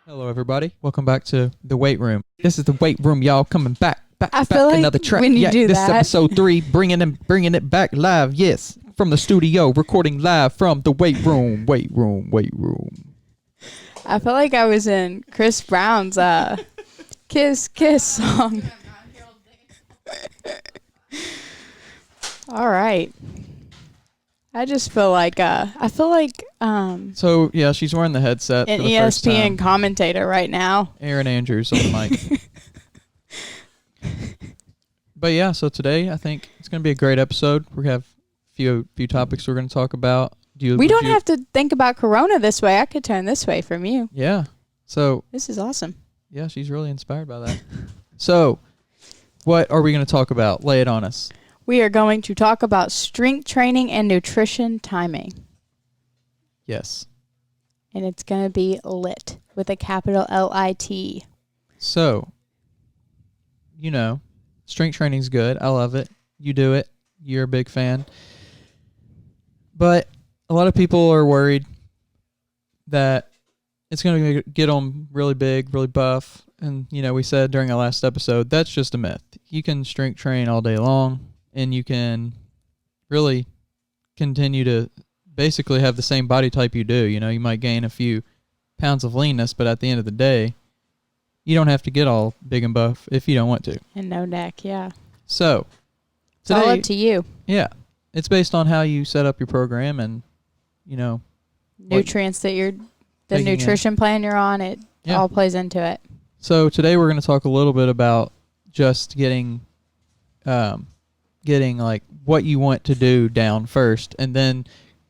Hello, everybody. Welcome back to the weight room. This is the weight room, y'all. Coming back. I feel like another track. when you do this that, is episode 3, bringing it back live. Yes, from the studio, recording live from the weight room. Weight room. I feel like I was in Chris Brown's "Kiss Kiss" song. All right. I just feel like So yeah, she's wearing the headset. an for the first ESPN time. commentator right now. Aaron Andrews on the mic. But yeah, so today I think it's going to be a great episode. We have a few topics we're going to talk about. We don't have to think about Corona this way. I could turn this way from you. Yeah. So This is awesome. yeah, she's really inspired by that. So, what are we going to talk about? Lay it on us. We are going to talk about strength training and nutrition timing. Yes. And it's going to be lit with a capital L-I-T. So, strength training's good. I love it. You do it. You're a big fan. But a lot of people are worried that it's going to get them really big, really buff. And, we said during our last episode, that's just a myth. You can strength train all day long, and you can really continue to basically have the same body type you do. You might gain a few pounds of leanness, but at the end of the day, you don't have to get all big and buff if you don't want to. And no neck, yeah. So, it's all up to you. Yeah. It's based on how you set up your program and, nutrients the nutrition plan you're on, it all plays into it. So today we're going to talk a little bit about just getting like what you want to do down first, and then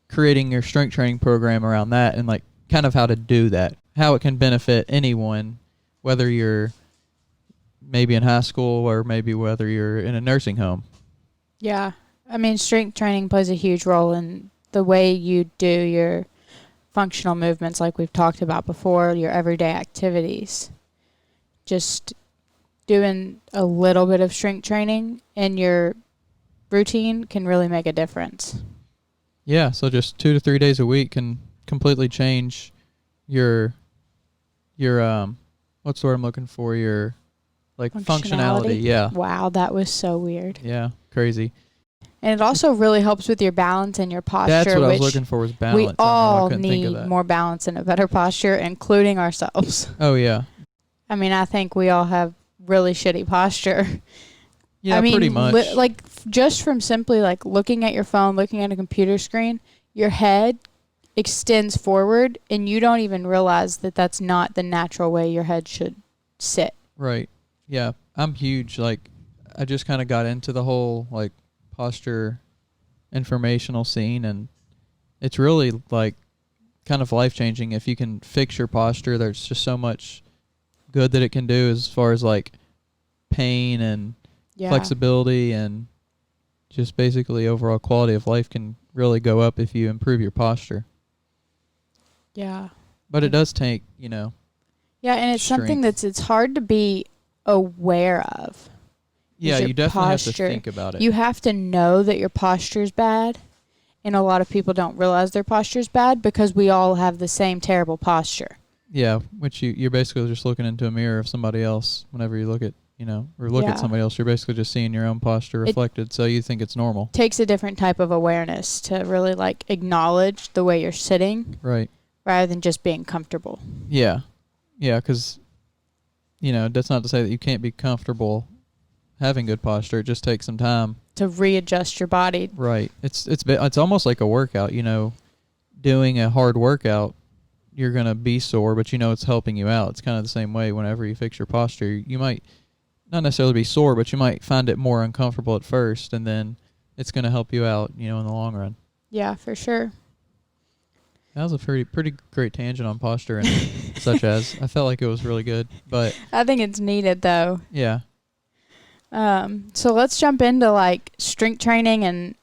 creating your strength training program around that, and like kind of how to do that, how it can benefit anyone, whether you're maybe in high school or maybe whether you're in a nursing home. Yeah. I mean, strength training plays a huge role in the way you do your functional movements, like we've talked about before, your everyday activities. Just doing a little bit of strength training in your routine can really make a difference. Yeah, so just 2 to 3 days a week can completely change your what's the word I'm looking for? Your functionality. Yeah. Wow, that was so weird. Yeah, crazy. And it also really helps with your balance and your posture. That's what I was looking for, was balance. We all need more balance and a better posture, including ourselves. Oh, yeah. I mean, I think we all have really shitty posture. Yeah, pretty much. Just from simply looking at your phone, looking at a computer screen, your head extends forward, and you don't even realize that that's not the natural way your head should sit. Right. Yeah, I'm huge. I just kind of got into the whole posture informational scene, and it's really kind of life-changing. If you can fix your posture, there's just so much good that it can do as far as pain and flexibility, and just basically overall quality of life can really go up if you improve your posture. Yeah. But it does take, Yeah, and it's strength. something it's hard to be aware of. Yeah, you definitely have to posture. think about it. You have to know that your posture's bad, and a lot of people don't realize their posture's bad because we all have the same terrible posture. Yeah, which you're basically just looking into a mirror of somebody else whenever you look at, or look at somebody else. You're basically just seeing your own posture reflected, so you think it's normal. Takes a different type of awareness to really acknowledge the way you're sitting. Right. Rather than just being comfortable. Yeah. Yeah, because, that's not to say that you can't be comfortable having good posture. It just takes some time to readjust your body. Right. It's almost like a workout. Doing a hard workout, you're gonna be sore, but it's helping you out. It's kind of the same way. Whenever you fix your posture, you might not necessarily be sore, but you might find it more uncomfortable at first, and then it's gonna help you out, in the long run. Yeah, for sure. That was a pretty great tangent on posture and such as. I felt like it was really good, but I think it's needed though. Yeah. So let's jump into strength training, and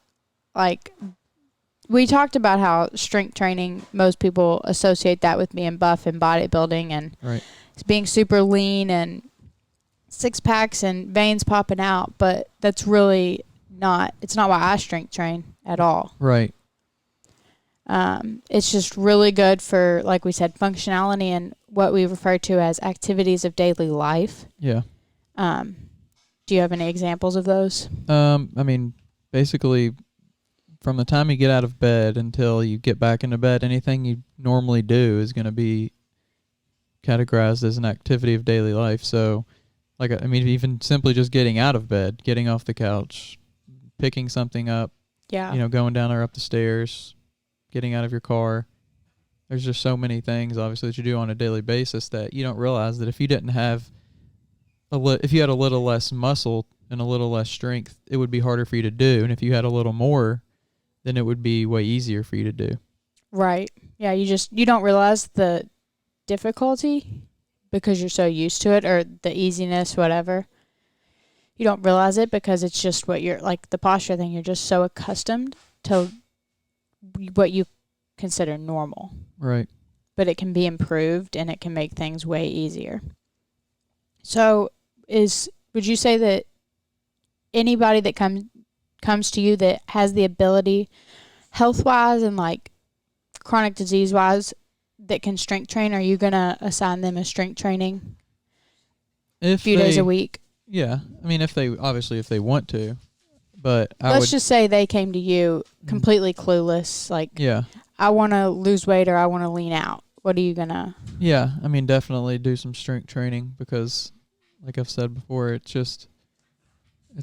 we talked about how strength training, most people associate that with being buff and bodybuilding and right. being super lean and six packs and veins popping out, but that's really it's not why I strength train at all. Right. It's just really good for, like we said, functionality and what we refer to as activities of daily life. Yeah. Do you have any examples of those? I mean, basically, from the time you get out of bed until you get back into bed, anything you normally do is going to be categorized as an activity of daily life. So, like, I mean, even simply just getting out of bed, getting off the couch, picking something up, Yeah. going down or up the stairs, getting out of your car. There's just so many things, obviously, that you do on a daily basis that you don't realize that if you didn't have if you had a little less muscle and a little less strength, it would be harder for you to do. And if you had a little more, then it would be way easier for you to do. Right. Yeah, you don't realize the difficulty because you're so used to it, or the easiness, whatever. You don't realize it because it's just what you're, like the posture thing, you're just so accustomed to what you consider normal. Right. But it can be improved and it can make things way easier. So would you say that anybody that comes to you that has the ability, health-wise and like chronic disease-wise, that can strength train, are you going to assign them a strength training a few days a week? Yeah. I mean, if they want to. But let's just say they came to you completely clueless, like, yeah, I want to lose weight or I want to lean out. What are you going to? Yeah, I mean, definitely do some strength training because, like I've said before, it's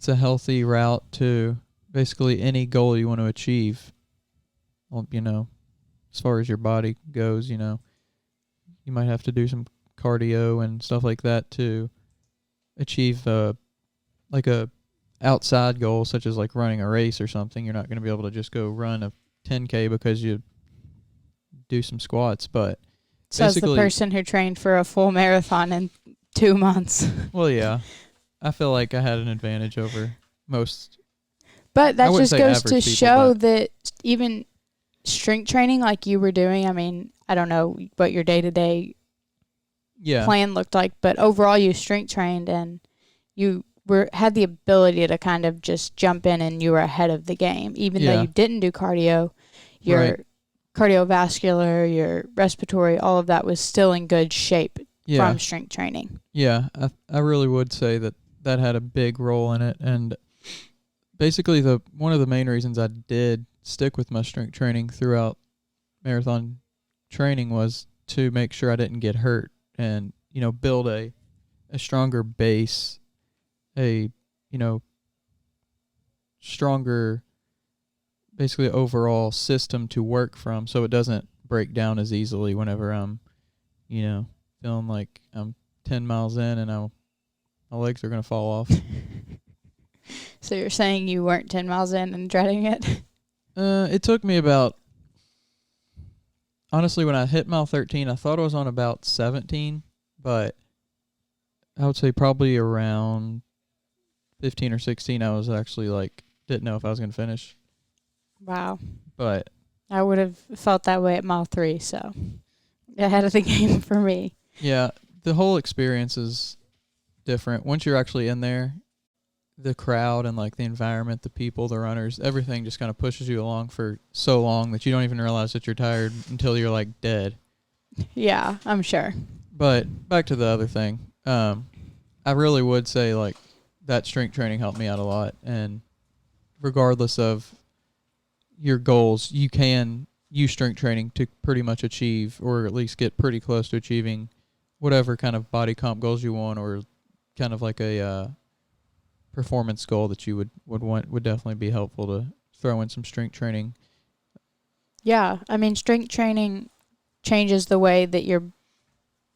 a healthy route to basically any goal you want to achieve. Well, as far as your body goes, you might have to do some cardio and stuff like that to achieve like a outside goal, such as like running a race or something. You're not going to be able to just go run a 10K because you do some squats, but says the person who trained for a full marathon in 2 months. Well, yeah. I feel like I had an advantage over most. But that just goes to show that even strength training like you were doing, I mean, I don't know what your day-to-day plan looked like, but overall you strength trained and you had the ability to kind of just jump in and you were ahead of the game. Even though you didn't do cardio, your cardiovascular, your respiratory, all of that was still in good shape from strength training. Yeah, I really would say that had a big role in it. And basically one of the main reasons I did stick with my strength training throughout marathon training was to make sure I didn't get hurt and, build a stronger base, a, stronger basically overall system to work from so it doesn't break down as easily whenever I'm, feeling like I'm 10 miles in and my legs are going to fall off. So you're saying you weren't 10 miles in and dreading it? It took me honestly, when I hit mile 13, I thought I was on about 17, but I would say probably around 15 or 16, I was actually didn't know if I was going to finish. Wow. But I would have felt that way at mile 3, so ahead of the game for me. Yeah, the whole experience is different. Once you're actually in there, the crowd and the environment, the people, the runners, everything just kind of pushes you along for so long that you don't even realize that you're tired until you're dead. Yeah, I'm sure. But back to the other thing. I really would say that strength training helped me out a lot, and regardless of your goals, you can use strength training to pretty much achieve, or at least get pretty close to achieving, whatever kind of body comp goals you want, or kind of like a performance goal that you would want. Would definitely be helpful to throw in some strength training. Yeah, I mean, strength training changes the way that your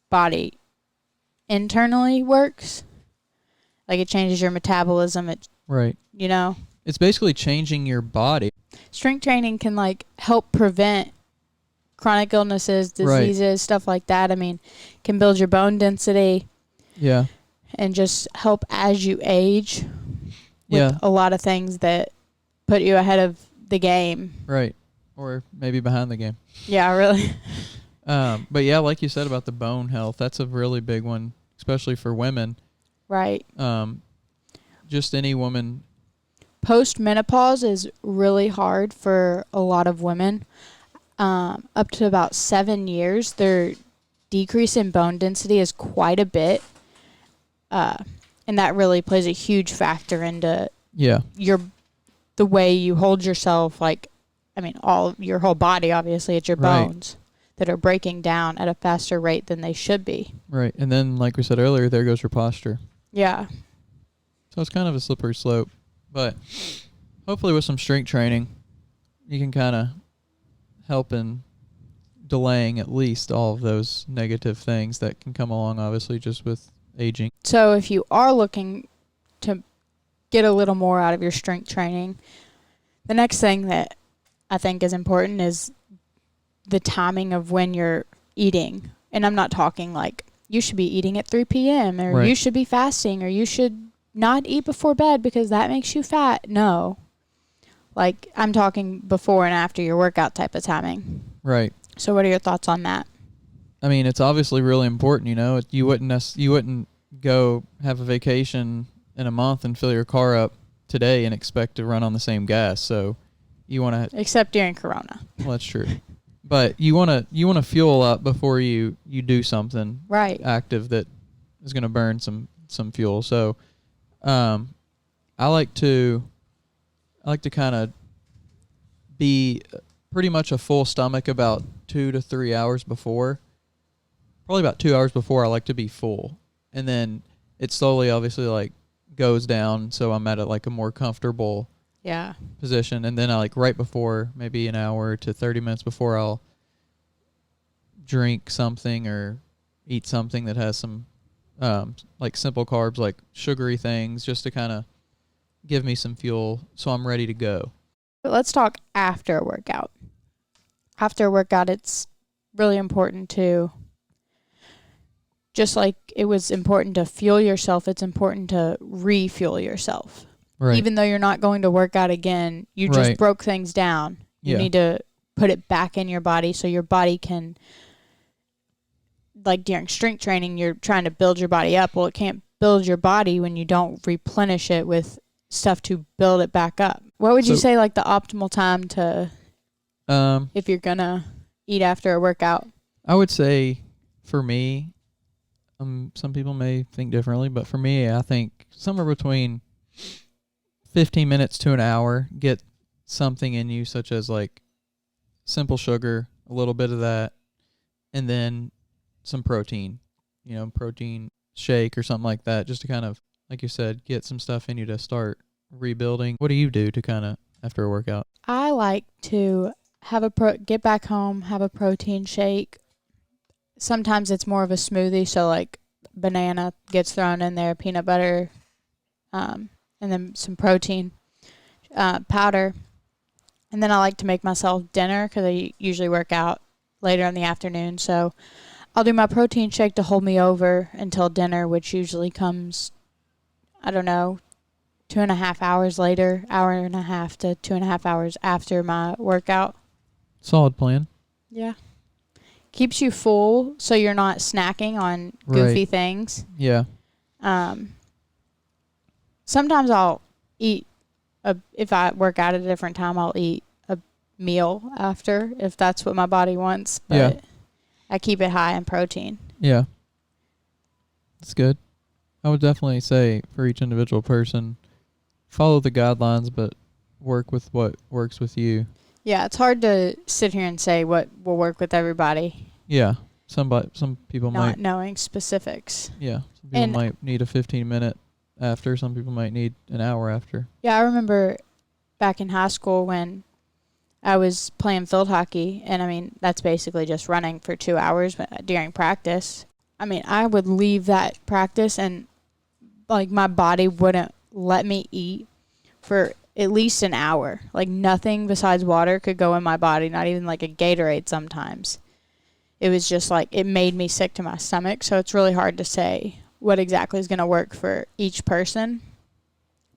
body internally works. It changes your metabolism. Right. It's basically changing your body. Strength training can help prevent chronic illnesses, diseases, stuff like that. I mean, can build your bone density. Yeah. And just help as you age with a lot of things that put you ahead of the game. Right. Or maybe behind the game. Yeah, really. But yeah, like you said about the bone health, that's a really big one, especially for women. Right. Just any woman. Post-menopause is really hard for a lot of women. up to about 7 years, their decrease in bone density is quite a bit. And that really plays a huge factor into the way you hold yourself. Like, I mean, your whole body, obviously, it's your bones that are breaking down at a faster rate than they should be. Right. And then, like we said earlier, there goes your posture. Yeah. So it's kind of a slippery slope. But hopefully with some strength training, you can kind of help in delaying at least all of those negative things that can come along, obviously, just with aging. So if you are looking to get a little more out of your strength training, the next thing that I think is important is the timing of when you're eating. And I'm not talking like you should be eating at 3 p.m. or you should be fasting or you should not eat before bed because that makes you fat. No. Like, I'm talking before and after your workout type of timing. Right. So what are your thoughts on that? I mean, it's obviously really important, you know. You wouldn't go have a vacation in a month and fill your car up today and expect to run on the same gas. So you want to... Except during Corona. Well, that's true. But you want to fuel up before you do something active that is going to burn some fuel. So I like to kind of be pretty much a full stomach about 2 to 3 hours before. Probably about 2 hours before I like to be full. And then it slowly obviously like goes down so I'm at like a more comfortable position. And then I like right before, maybe an hour to 30 minutes before, I'll drink something or eat something that has some like simple carbs, like sugary things, just to kind of give me some fuel so I'm ready to go. But let's talk after a workout. After a workout, it's really important to, just like it was important to fuel yourself, it's important to refuel yourself. Right. Even though you're not going to work out again, you just broke things down. You need to put it back in your body so your body can, like during strength training, you're trying to build your body up. Well, it can't build your body when you don't replenish it with stuff to build it back up. What would you say like the optimal time to, if you're going to eat after a workout? I would say for me, some people may think differently, but for me, I think somewhere between 15 minutes to an hour, get something in you, such as like simple sugar, a little bit of that, and then some protein, protein shake or something like that, just to kind of, like you said, get some stuff in you to start rebuilding. What do you do to kind of, after a workout? I like to get back home, have a protein shake. Sometimes it's more of a smoothie, so like banana gets thrown in there, peanut butter, and then some protein powder. And then I like to make myself dinner because I usually work out later in the afternoon. So I'll do my protein shake to hold me over until dinner, which usually comes, 2.5 hours later, hour and a half to 2.5 hours after my workout. Solid plan. Yeah. Keeps you full so you're not snacking on goofy things. Yeah. Sometimes I'll eat, if I work out at a different time, I'll eat a meal after if that's what my body wants. But I keep it high in protein. Yeah. That's good. I would definitely say for each individual person, follow the guidelines, but work with what works with you. Yeah, it's hard to sit here and say what will work with everybody. Yeah. Some people not knowing specifics. Yeah. Some people might need a 15-minute after. Some people might need an hour after. Yeah, I remember back in high school when I was playing field hockey, and I mean, that's basically just running for 2 hours during practice. I mean, I would leave that practice and like my body wouldn't let me eat for at least an hour. Like nothing besides water could go in my body, not even like a Gatorade sometimes. It was just like, it made me sick to my stomach. So it's really hard to say what exactly is going to work for each person.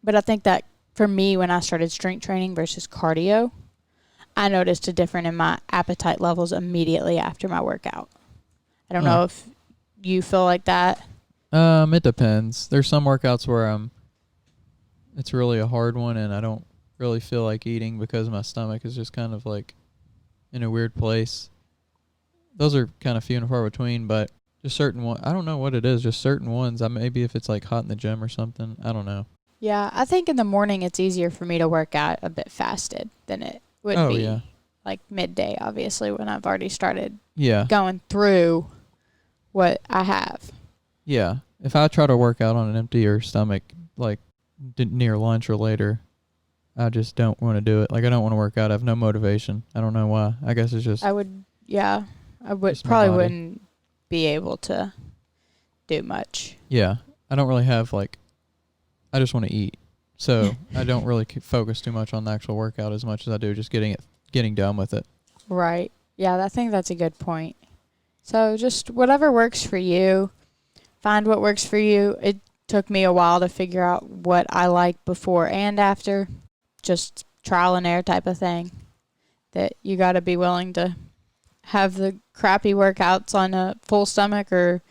But I think that for me, when I started strength training versus cardio, I noticed a difference in my appetite levels immediately after my workout. I don't know if you feel like that. It depends. There's some workouts where it's really a hard one and I don't really feel like eating because my stomach is just kind of like in a weird place. Those are kind of few and far between, but just certain ones. I don't know what it is, just certain ones. Maybe if it's like hot in the gym or something. I don't know. Yeah, I think in the morning it's easier for me to work out a bit fasted than it would be like midday, obviously, when I've already started going through what I have. Yeah. If I try to work out on an emptier stomach, like near lunch or later, I just don't want to do it. Like, I don't want to work out. I have no motivation. I don't know why. I guess it's just... I would probably wouldn't be able to do much. Yeah. I don't really have, like... I just want to eat. So, I don't really focus too much on the actual workout as much as I do just getting done with it. Right. Yeah, I think that's a good point. So, just whatever works for you. Find what works for you. It took me a while to figure out what I like before and after. Just trial and error type of thing. That you got to be willing to have the crappy workouts on a full stomach or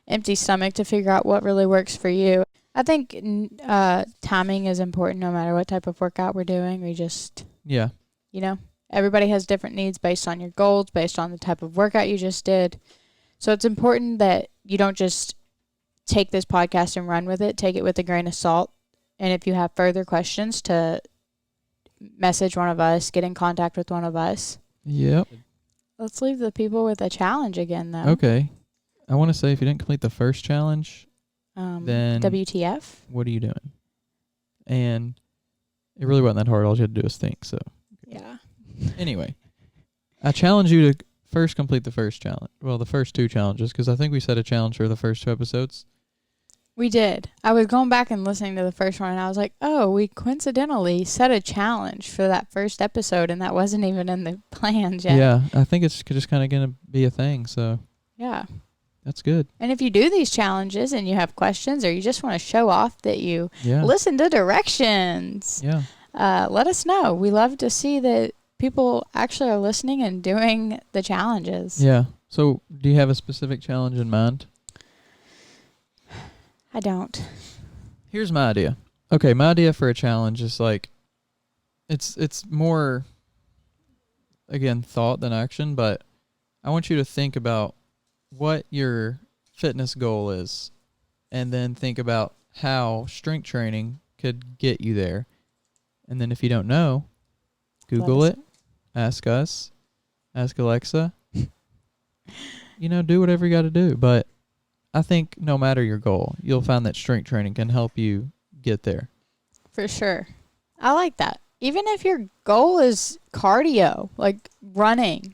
empty stomach to figure out what really works for you. I think timing is important no matter what type of workout we're doing. We just, everybody has different needs based on your goals, based on the type of workout you just did. So it's important that you don't just take this podcast and run with it. Take it with a grain of salt. And if you have further questions, to message one of us, get in contact with one of us. Yep. Let's leave the people with a challenge again, though. Okay. I want to say if you didn't complete the first challenge, then WTF? What are you doing? And it really wasn't that hard. All you had to do was think. So yeah. Anyway, I challenge you to first complete the first challenge. Well, the first two challenges, because I think we set a challenge for the first 2 episodes. We did. I was going back and listening to the first one, and I was like, oh, we coincidentally set a challenge for that first episode, and that wasn't even in the plans yet. Yeah, I think it's just kind of going to be a thing. So yeah. That's good. And if you do these challenges and you have questions or you just want to show off that you listen to directions, let us know. We love to see that people actually are listening and doing the challenges. Yeah. So do you have a specific challenge in mind? I don't. Here's my idea. Okay, my idea for a challenge is like, it's more, again, thought than action, but I want you to think about what your fitness goal is, and then think about how strength training could get you there. And then if you don't know, Google it, ask us, ask Alexa, do whatever you got to do. But I think no matter your goal, you'll find that strength training can help you get there. For sure. I like that. Even if your goal is cardio, like running.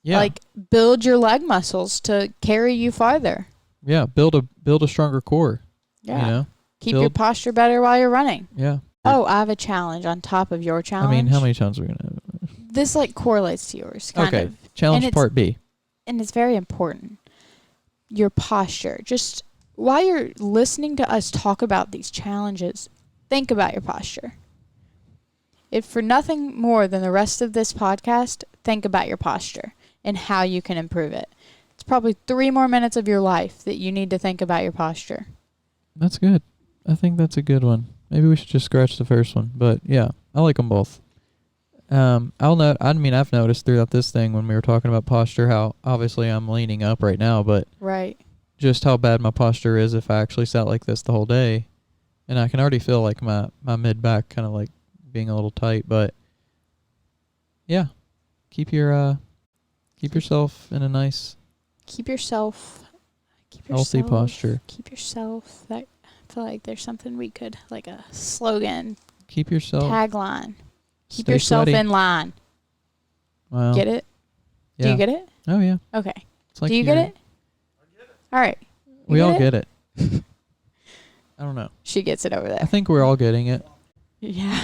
Yeah. Like build your leg muscles to carry you farther. Yeah, build a stronger core. Yeah. Keep your posture better while you're running. Yeah. Oh, I have a challenge on top of your challenge. I mean, how many challenges are we going to have? This correlates to yours, kind of. Challenge part B. And it's very important. Your posture. Just while you're listening to us talk about these challenges, think about your posture. If for nothing more than the rest of this podcast, think about your posture and how you can improve it. It's probably 3 more minutes of your life that you need to think about your posture. That's good. I think that's a good one. Maybe we should just scratch the first one. But yeah, I like them both. I've noticed throughout this thing when we were talking about posture how obviously I'm leaning up right now, but right. Just how bad my posture is if I actually sat like this the whole day. And I can already feel like my mid-back kind of like being a little tight, but yeah, keep yourself in a nice healthy posture. Keep yourself. I feel like there's something we could, like a slogan. Keep yourself. Tagline. Keep yourself sweaty. in line. Wow. Get it? Yeah. Do you get it? Oh yeah. Okay. Do you get it? I get it. All right. We all get it. I don't know. She gets it over there. I think we're all getting it. Yeah.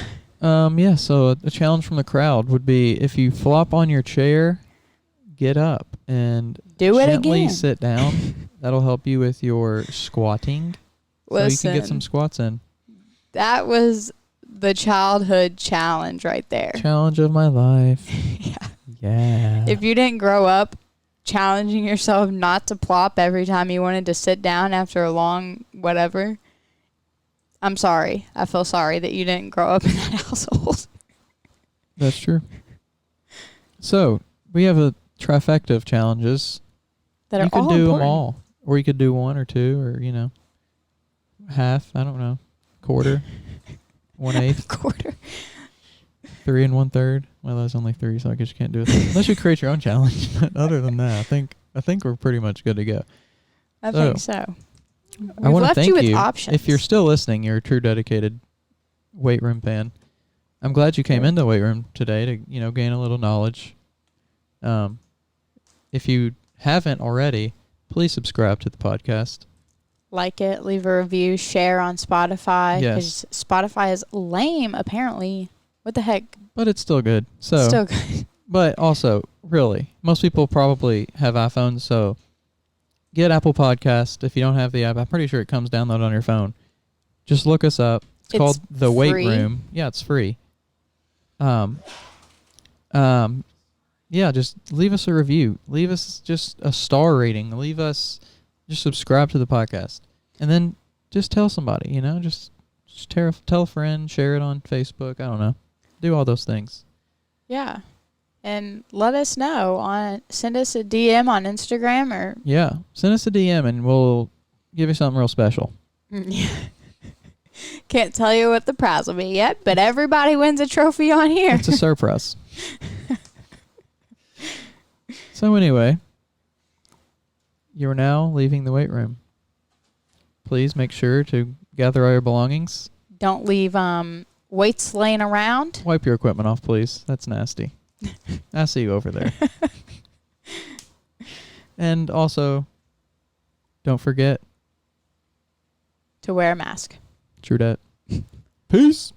So a challenge from the crowd would be if you flop on your chair, get up and do it gently again. Sit down. That'll help you with your squatting. Listen, so you can get some squats in. That was the childhood challenge right there. Challenge of my life. Yeah. Yeah. If you didn't grow up challenging yourself not to plop every time you wanted to sit down after a long whatever, I'm sorry. I feel sorry that you didn't grow up in that household. That's true. So we have a trifecta of challenges. That are You could all do important. them all, or you could do one or two, or half. I don't know, quarter, 1/8, Quarter. 3 1/3. Well, there's only 3, so I guess you can't do it unless you create your own challenge. But other than that, I think we're pretty much good to go. I So, think so. I We've want to left thank you with you. options. If you're still listening, you're a true dedicated weight room fan. I'm glad you came Sure. into the weight room today to gain a little knowledge. If you haven't already, please subscribe to the podcast. Like it, leave a review, share on Spotify. Yes. Because Spotify is lame, apparently. What the heck? But it's still good. So, Still good. but also, really, most people probably have iPhones, so get Apple Podcast. If you don't have the app, I'm pretty sure it comes downloaded on your phone. Just look us up. It's called The Weight free. Room. Yeah, it's free. Yeah, just leave us a review. Leave us just a star rating. Just subscribe to the podcast. And then just tell somebody, just tell a friend, share it on Facebook. I don't know. Do all those things. Yeah. And let us know. Send us a DM on Instagram or... Yeah, send us a DM and we'll give you something real special. Can't tell you what the prize will be yet, but everybody wins a trophy on here. It's a surprise. So anyway, you're now leaving the weight room. Please make sure to gather all your belongings. Don't leave weights laying around. Wipe your equipment off, please. That's nasty. I see you over there. And also, don't forget To wear a mask. True dat. Peace.